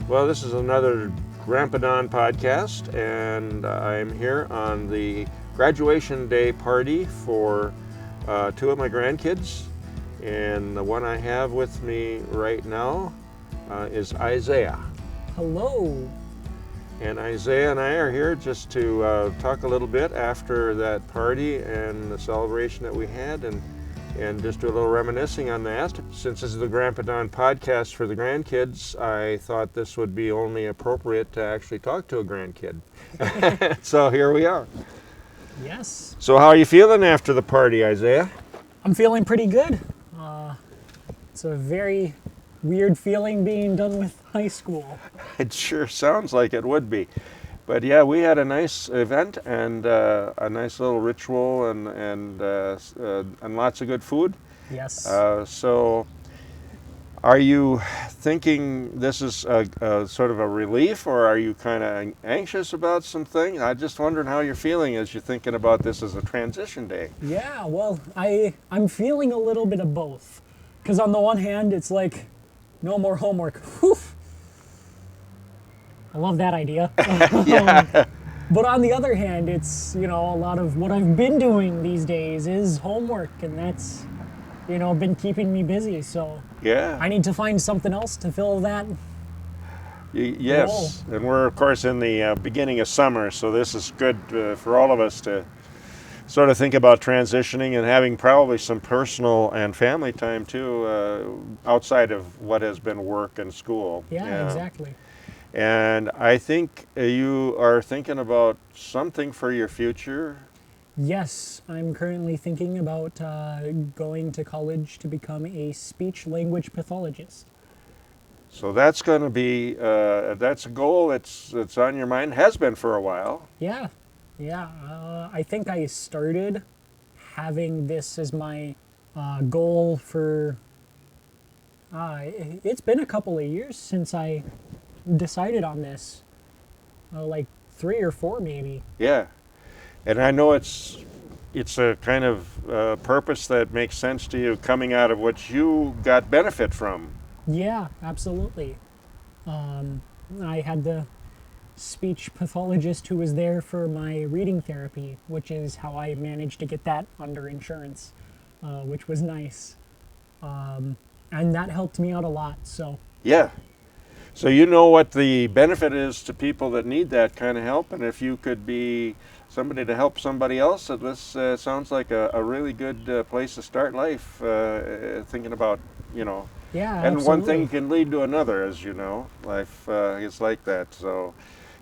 Well, this is another Grandpa Don podcast, and I'm here on the graduation day party for two of my grandkids. And the one I have with me right now is Isaiah. Hello. And Isaiah and I are here just to talk a little bit after that party and the celebration that we had, and just do a little reminiscing on that. Since this is the Grandpa Don podcast for the grandkids, I thought this would be only appropriate to actually talk to a grandkid. So here we are. Yes. So how are you feeling after the party, Isaiah? I'm feeling pretty good. It's a very weird feeling being done with high school. It sure sounds like it would be. But yeah, we had a nice event and a nice little ritual and lots of good food. Yes. So are you thinking this is a sort of a relief, or are you kind of anxious about some things? I'm just wondering how you're feeling as you're thinking about this as a transition day. Yeah, well, I'm feeling a little bit of both. Because on the one hand, it's like, no more homework. Whew. I love that idea. Yeah. But on the other hand, it's, a lot of what I've been doing these days is homework, and that's, been keeping me busy. So Yeah. I need to find something else to fill that. Yes. And we're, of course, in the beginning of summer, so this is good for all of us to sort of think about transitioning and having probably some personal and family time too, outside of what has been work and school. Yeah, exactly. And I think you are thinking about something for your future. Yes, I'm currently thinking about going to college to become a speech-language pathologist. So that's going to be, that's a goal that's on your mind, has been for a while. Yeah. I think I started having this as my goal for, it's been a couple of years since I decided on this, like 3 or 4 maybe. Yeah. And I know it's a kind of purpose that makes sense to you coming out of what you got benefit from. Yeah, absolutely. I had the speech pathologist who was there for my reading therapy, which is how I managed to get that under insurance, which was nice. And that helped me out a lot, so. Yeah. So you know what the benefit is to people that need that kind of help, and if you could be somebody to help somebody else, this sounds like a really good place to start life, thinking about, Yeah, and absolutely. one thing can lead to another, as you know. Life is like that. So,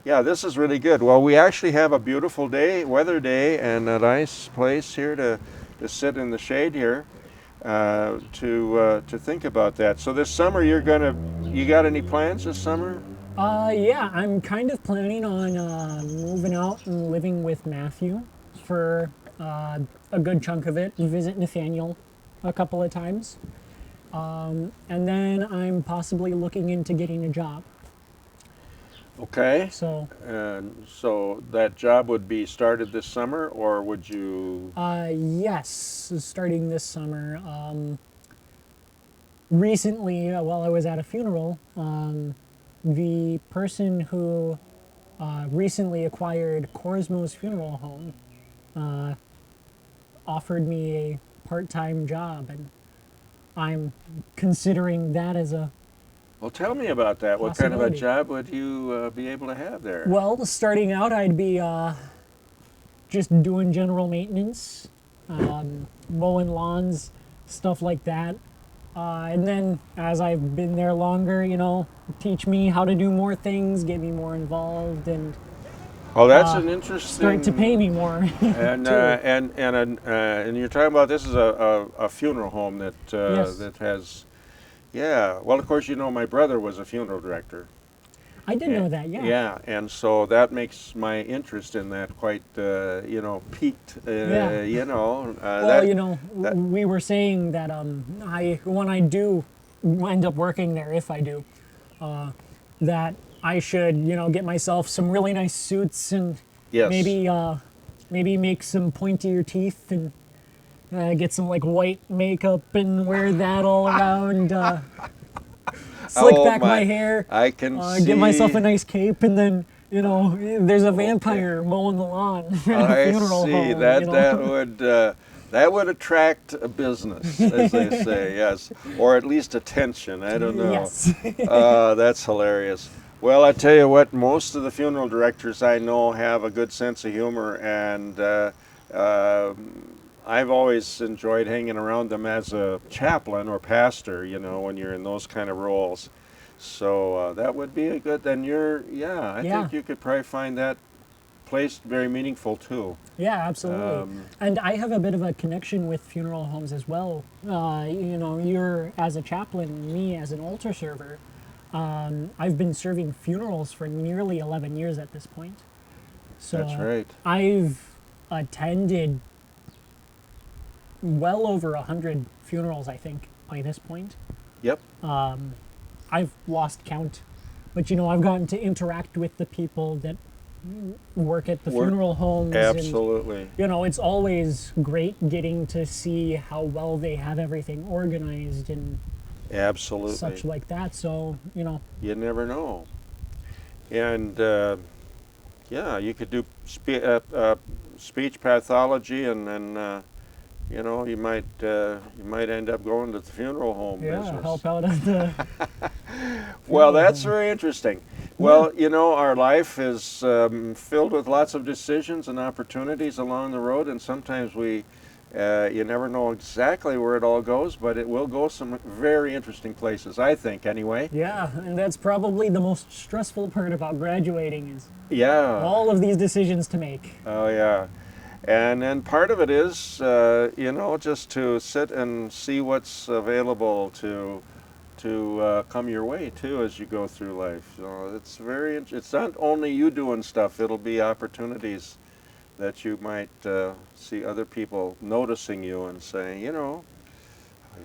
yeah, this is really good. Well, we actually have a beautiful day, weather day, and a nice place here to sit in the shade here to think about that. So this summer, you got any plans this summer? Yeah, I'm kind of planning on moving out and living with Matthew for a good chunk of it, visit Nathaniel a couple of times. And then I'm possibly looking into getting a job. Okay. So, So that job would be started this summer, or would you? yes, starting this summer. Recently, while I was at a funeral, the person who recently acquired Corsmo's Funeral Home offered me a part-time job, and I'm considering that as a Well, tell me about that. What kind of a possibility. job would you be able to have there? Well, starting out, I'd be just doing general maintenance, mowing lawns, stuff like that. And then as I've been there longer, teach me how to do more things, get me more involved, and Oh, that's an interesting. start to pay me more. And too. and you're talking about this is a funeral home that Yes. that has, yeah. Well, of course, my brother was a funeral director. I did know that, yeah. Yeah, and so that makes my interest in that quite, piqued. Yeah. That, We were saying that when I do end up working there, if I do, that I should, get myself some really nice suits and yes. maybe make some pointier teeth and get some like white makeup and wear that all around. slick Oh back my hair, I can see. get myself a nice cape, and then there's a vampire mowing the lawn at a I funeral see. home. That would attract a business, as they say, yes, or at least attention. I don't know. Yes. That's hilarious. Well, I tell you what, most of the funeral directors I know have a good sense of humor, and I've always enjoyed hanging around them as a chaplain or pastor, when you're in those kind of roles. So that would be a good, then I think you could probably find that place very meaningful too. Yeah, absolutely. And I have a bit of a connection with funeral homes as well. You're as a chaplain, me as an altar server. I've been serving funerals for nearly 11 years at this point. So That's right. I've attended well over 100 funerals, I think, by this point. Yep. I've lost count, but I've gotten to interact with the people that work at the funeral homes. Absolutely. And, it's always great getting to see how well they have everything organized and absolutely such like that. So, you never know. And you could do speech pathology, and you might end up going to the funeral home business. Help out at the. Well, that's very interesting. Well, our life is filled with lots of decisions and opportunities along the road, and sometimes you never know exactly where it all goes, but it will go some very interesting places, I think, anyway. Yeah, and that's probably the most stressful part about graduating is all of these decisions to make. Oh, yeah. And then part of it is, just to sit and see what's available to come your way too as you go through life. So it's not only you doing stuff, it'll be opportunities that you might see other people noticing you and saying, have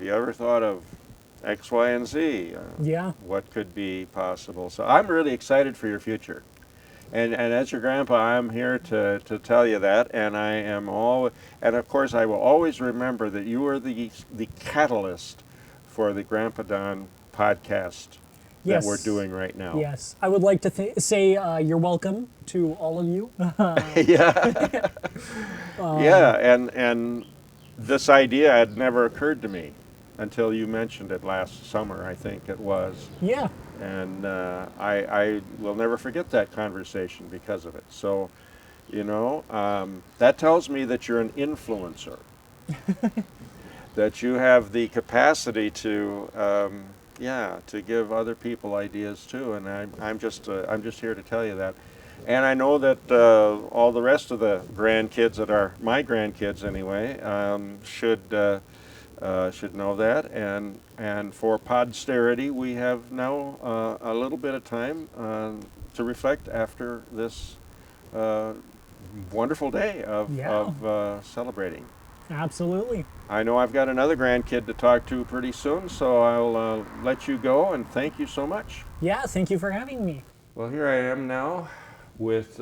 you ever thought of X, Y, and Z? What could be possible? So I'm really excited for your future. And as your grandpa, I'm here to tell you that, and and of course I will always remember that you are the catalyst for the Grandpa Don podcast that we're doing right now. Yes, I would like to say you're welcome to all of you. Yeah, and this idea had never occurred to me until you mentioned it last summer, I think it was. Yeah. And I will never forget that conversation because of it. So, that tells me that you're an influencer, that you have the capacity to give other people ideas too. And I'm just here to tell you that. And I know that all the rest of the grandkids that are my grandkids anyway should know that. And for Podsterity, we have now a little bit of time to reflect after this wonderful day of celebrating. Absolutely. I know I've got another grandkid to talk to pretty soon, so I'll let you go, and thank you so much. Yeah, thank you for having me. Well, here I am now with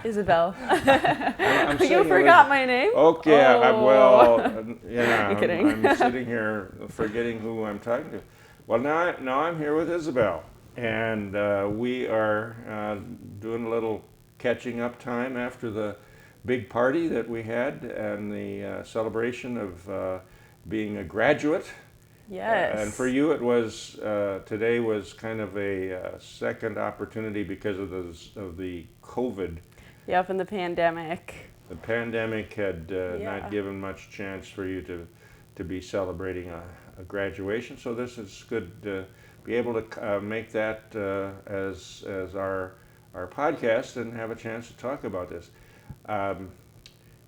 Isabel. I'm You forgot my name? Okay, oh. I'm kidding. I'm sitting here forgetting who I'm talking to. Well, now I'm here with Isabel, and we are doing a little catching up time after the big party that we had and the celebration of being a graduate. Yes. And for you, it was today was kind of a second opportunity because of the COVID. Yep, and the pandemic. The pandemic had not given much chance for you to be celebrating a graduation. So this is good to be able to make that as our podcast and have a chance to talk about this.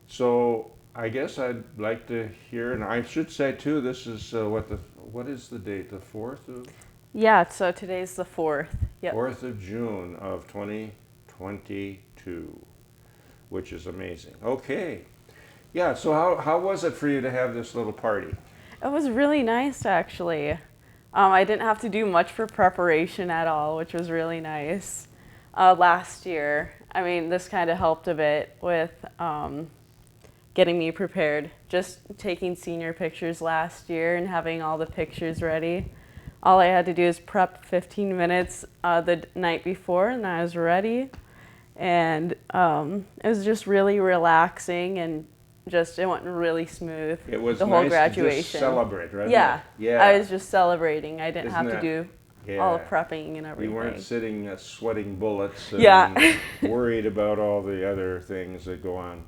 So I guess I'd like to hear, and I should say too, this is what is the date? The 4th of? Yeah, so today's the 4th. Yep. 4th of June of 2022, which is amazing. Okay. Yeah, so how was it for you to have this little party? It was really nice, actually. I didn't have to do much for preparation at all, which was really nice. Last year, this kind of helped a bit with getting me prepared. Just taking senior pictures last year and having all the pictures ready. all I had to do is prep 15 minutes the night before, and I was ready. And it was just really relaxing, and just it went really smooth. It was the whole nice graduation. to just celebrate, right? Yeah, Yeah. I was just celebrating. I didn't Isn't have to that- do Yeah. all the prepping and everything. You weren't sitting sweating bullets and Yeah. worried about all the other things that go on.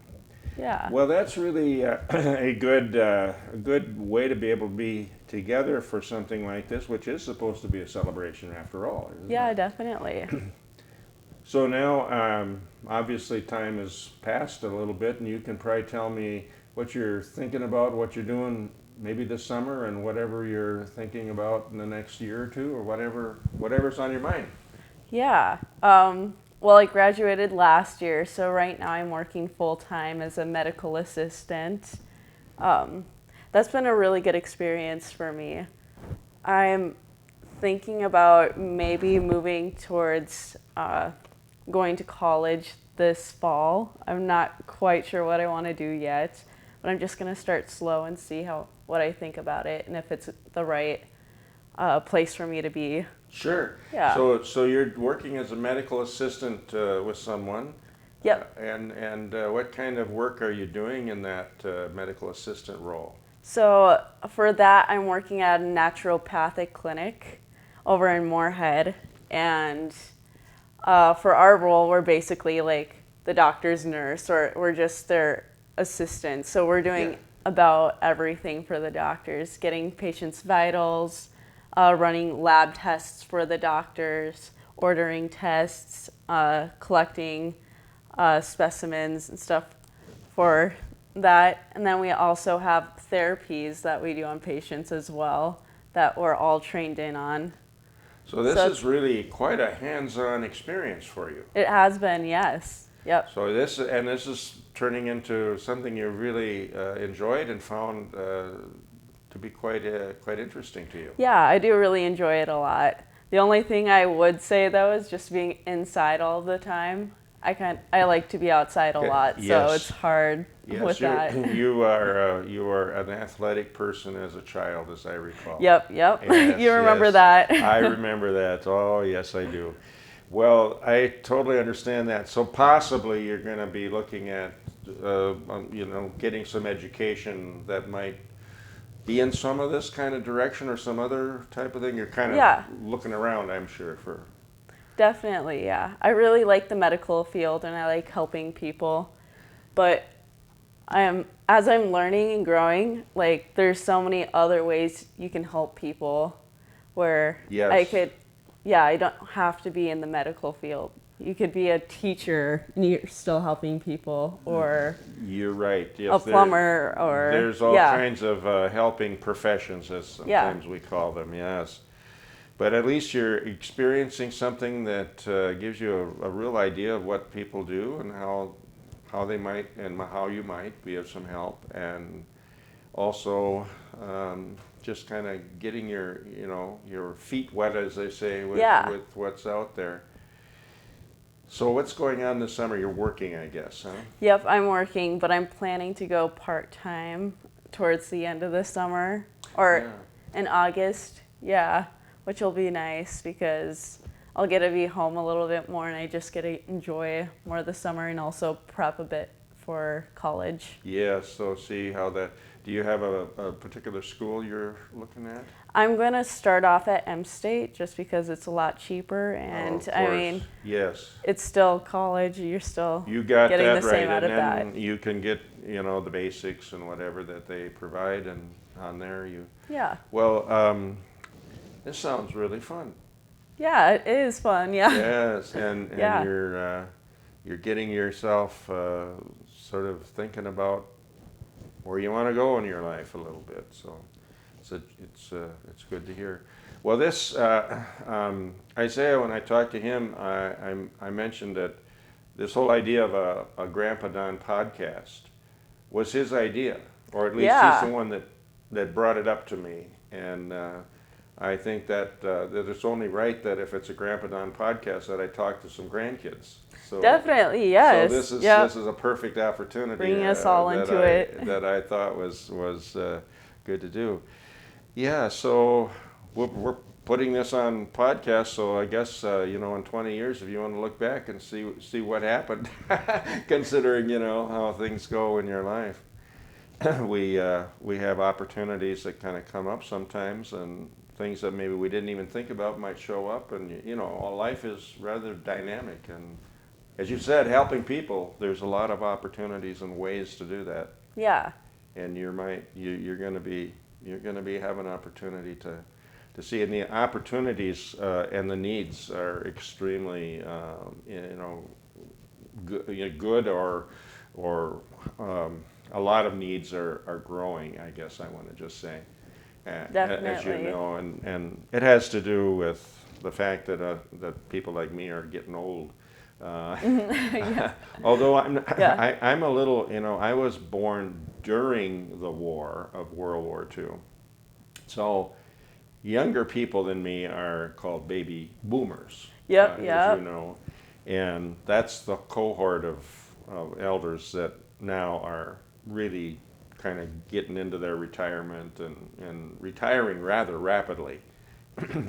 Yeah. Well, that's really a good way to be able to be together for something like this, which is supposed to be a celebration after all, isn't Yeah, it? definitely. So now, obviously, time has passed a little bit, and you can probably tell me what you're thinking about, what you're doing maybe this summer, and whatever you're thinking about in the next year or two, or whatever's on your mind. Yeah. Well, I graduated last year, so right now I'm working full-time as a medical assistant. That's been a really good experience for me. I'm thinking about maybe moving towards going to college this fall. I'm not quite sure what I want to do yet, but I'm just going to start slow and see what I think about it and if it's the right place for me to be. Sure. Yeah. So you're working as a medical assistant with someone. Yep. And what kind of work are you doing in that medical assistant role? So for that, I'm working at a naturopathic clinic over in Moorhead, and for our role, we're basically like the doctor's nurse, or we're just their assistant. So we're doing about everything for the doctors, getting patients' vitals, running lab tests for the doctors, ordering tests, collecting specimens and stuff for that. And then we also have therapies that we do on patients as well that we're all trained in on. So this is really quite a hands-on experience for you. It has been, yes. Yep. So this is turning into something you really enjoyed and found to be quite interesting to you. Yeah, I do really enjoy it a lot. The only thing I would say though is just being inside all the time. I like to be outside a lot, so it's hard with that. You are an athletic person as a child, as I recall. Yep. Yes, You remember yes. that. I remember that. Oh, yes, I do. Well, I totally understand that. So possibly you're going to be looking at, getting some education that might be in some of this kind of direction or some other type of thing. You're kind of looking around, I'm sure, for. Definitely, yeah. I really like the medical field and I like helping people, but as I'm learning and growing, like there's so many other ways you can help people where I don't have to be in the medical field. You could be a teacher and you're still helping people, or you're right. Yes, a plumber, or there's all kinds of helping professions, as sometimes we call them. Yes, but at least you're experiencing something that gives you a real idea of what people do and how they might and how you might be of some help, and also just kind of getting your feet wet, as they say, with what's out there. So what's going on this summer? You're working, I guess, huh? Yep, I'm working, but I'm planning to go part-time towards the end of the summer, or in August, which will be nice because I'll get to be home a little bit more and I just get to enjoy more of the summer and also prep a bit for college. Yes, so see how that, do you have a particular school you're looking at? I'm going to start off at M-State just because it's a lot cheaper, and I mean, it's still college, you're still getting the same out of that. And then you can get, the basics and whatever that they provide, and on there well, this sounds really fun. Yeah, it is fun, Yes, and you're getting yourself sort of thinking about where you want to go in your life a little bit, so it's good to hear. Well, this Isaiah, when I talked to him, I mentioned that this whole idea of a Grandpa Don podcast was his idea, or at least he's the one that brought it up to me, and I think that it's only right that if it's a Grandpa Don podcast that I talk to some grandkids. So, definitely, yes. So this is a perfect opportunity. Bringing us all into it. That I thought was good to do. Yeah. So we're putting this on podcast, so I guess you know, in 20 years, if you want to look back and see what happened, considering, you know, how things go in your life, we have opportunities that kind of come up sometimes, and things that maybe we didn't even think about might show up, and you know, all life is rather dynamic, and as you said, helping people, there's a lot of opportunities and ways to do that. Yeah. And you're going to be have an opportunity to see, and the opportunities and the needs are extremely you know, good, or a lot of needs are growing, I guess I want to just say, Definitely. as you know, and it has to do with the fact that people like me are getting old. Yeah. Although I'm Yeah. I'm a little, you know, I was born during the war of World War II, so younger people than me are called baby boomers. Yep. As Yep. you know, and that's the cohort of elders that now are really kind of getting into their retirement and retiring rather rapidly.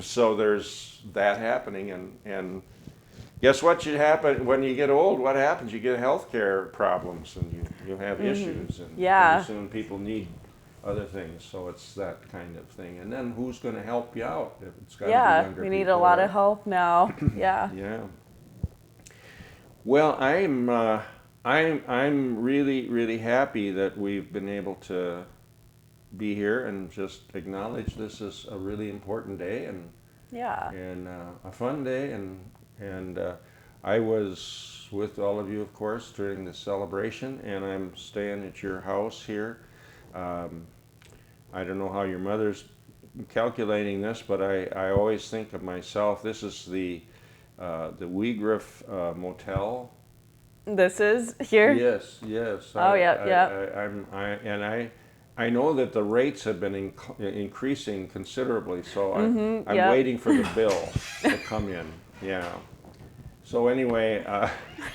So there's that happening, and guess what should happen when you get old? What happens? You get health care problems, and you have issues, and Yeah. pretty soon people need other things. So it's that kind of thing. And then who's going to help you out? If it's got to be Yeah. younger We need people, a lot right? of help now. Yeah. Yeah. Well, I'm really happy that we've been able to be here and just acknowledge this is a really important day, and Yeah. a fun day, and I was with all of you, of course, during the celebration, and I'm staying at your house here. I don't know how your mother's calculating this, but I always think of myself. This is the Weegriff Motel. This is here. Yes, yes. Oh, yeah. I know that the rates have been increasing considerably, so I'm yep. waiting for the bill to come in. Yeah. So anyway,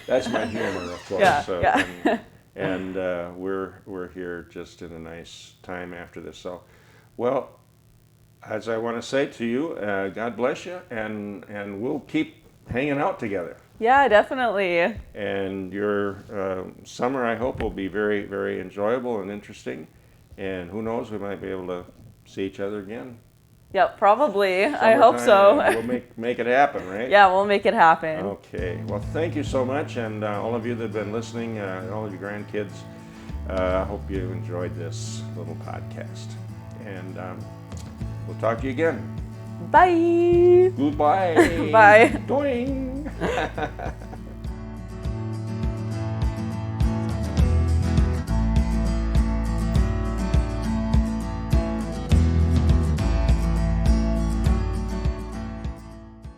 that's my humor, of course. Yeah, yeah. And we're here just in a nice time after this. So, well, as I want to say to you, God bless you, and we'll keep hanging out together. Yeah, definitely. And your summer, I hope, will be very, very enjoyable and interesting. And who knows, we might be able to see each other again. Yep, probably. I hope so. We'll make it happen, right? Yeah, we'll make it happen. Okay. Well, thank you so much, and all of you that have been listening, all of your grandkids, I hope you enjoyed this little podcast. And we'll talk to you again. Bye. Goodbye. Bye. Doing.